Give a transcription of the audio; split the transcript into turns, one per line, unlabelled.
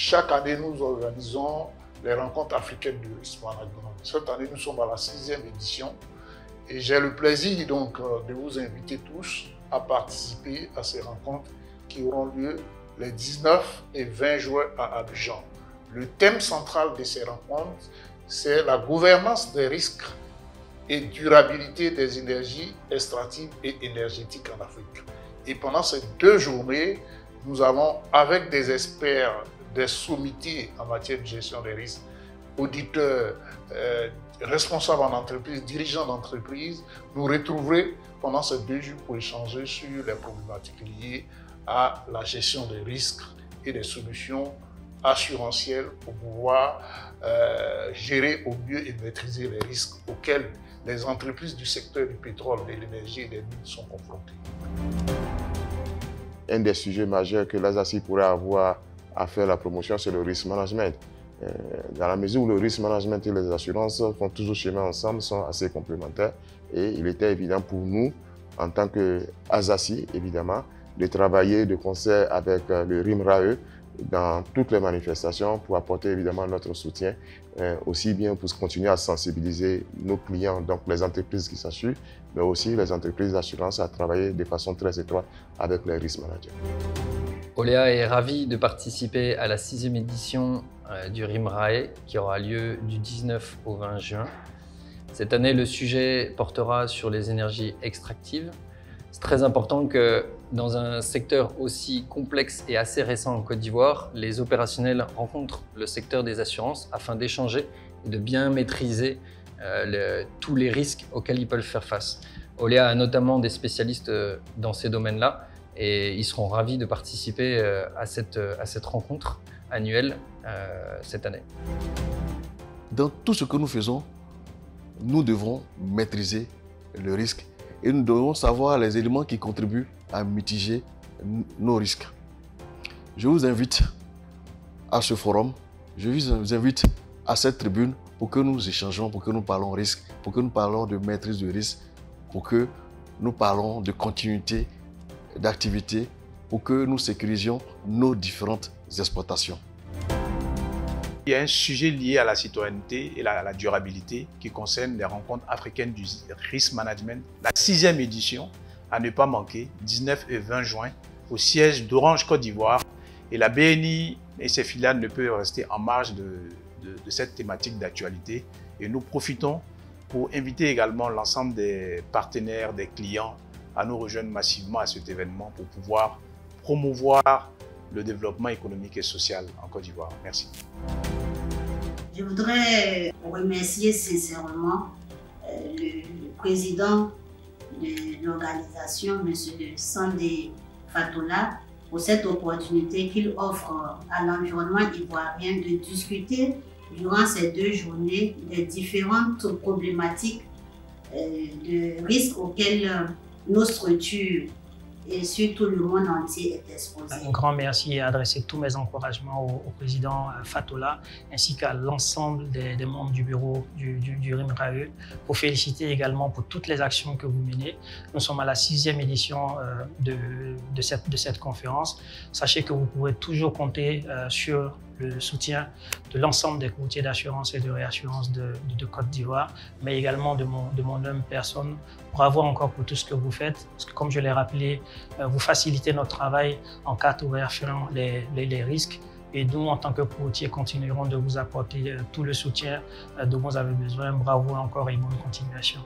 chaque année, nous organisons les rencontres africaines du risk management. Cette année, nous sommes à la 6e édition et j'ai le plaisir donc de vous inviter tous à participer à ces rencontres qui auront lieu les 19 et 20 juin à Abidjan. Le thème central de ces rencontres, c'est la gouvernance des risques et durabilité des énergies extractives et énergétiques en Afrique. Et pendant ces 2 journées, nous avons, avec des experts, des sommités en matière de gestion des risques, auditeurs, responsables en entreprise, dirigeants d'entreprise, nous retrouver pendant ces 2 jours pour échanger sur les problématiques liées à la gestion des risques et des solutions assurantielles pour pouvoir gérer au mieux et maîtriser les risques auxquels les entreprises du secteur du pétrole, de l'énergie et des mines sont confrontées.
Un des sujets majeurs que l'Asaci pourrait avoir à faire la promotion, c'est le risk management. Dans la mesure où le risk management et les assurances font toujours chemin ensemble, sont assez complémentaires. Et il était évident pour nous, en tant qu'Asaci, évidemment, de travailler de concert avec le RIMRAE dans toutes les manifestations pour apporter évidemment notre soutien, aussi bien pour continuer à sensibiliser nos clients, donc les entreprises qui s'assurent, mais aussi les entreprises d'assurance à travailler de façon très étroite avec les risk managers.
Oléa est ravi de participer à la 6e édition du RIMRAE qui aura lieu du 19 au 20 juin. Cette année, le sujet portera sur les énergies extractives. C'est très important que dans un secteur aussi complexe et assez récent en Côte d'Ivoire, les opérationnels rencontrent le secteur des assurances afin d'échanger et de bien maîtriser tous les risques auxquels ils peuvent faire face. Oléa a notamment des spécialistes dans ces domaines-là et ils seront ravis de participer à cette rencontre annuelle cette année.
Dans tout ce que nous faisons, nous devons maîtriser le risque et nous devons savoir les éléments qui contribuent à mitiger nos risques. Je vous invite à ce forum, je vous invite à cette tribune pour que nous échangeons, pour que nous parlons risque, pour que nous parlons de maîtrise de risque, pour que nous parlons de continuité d'activité, pour que nous sécurisions nos différentes exploitations.
Il y a un sujet lié à la citoyenneté et à la durabilité qui concerne les rencontres africaines du risk management, la 6e édition, à ne pas manquer, 19 et 20 juin, au siège d'Orange Côte d'Ivoire. Et la BNI et ses filiales ne peuvent rester en marge de cette thématique d'actualité. Et nous profitons pour inviter également l'ensemble des partenaires, des clients, à nous rejoindre massivement à cet événement pour pouvoir promouvoir le développement économique et social en Côte d'Ivoire. Merci.
Je voudrais remercier sincèrement le président de l'organisation, M. Sandé Fatola, pour cette opportunité qu'il offre à l'environnement ivoirien de discuter durant ces 2 journées des différentes problématiques de risques auxquels nos structures et surtout le monde entier est exposé.
Un grand merci et adresser tous mes encouragements au président Fatola ainsi qu'à l'ensemble des membres du bureau du RIMRAE pour féliciter également pour toutes les actions que vous menez. Nous sommes à la 6e édition de cette conférence. Sachez que vous pourrez toujours compter sur le soutien de l'ensemble des courtiers d'assurance et de réassurance de Côte d'Ivoire, mais également de mon humble personne. Bravo encore pour tout ce que vous faites, parce que comme je l'ai rappelé, vous facilitez notre travail en cartographiant les risques. Et nous, en tant que courtiers, continuerons de vous apporter tout le soutien dont vous avez besoin. Bravo encore et bonne continuation.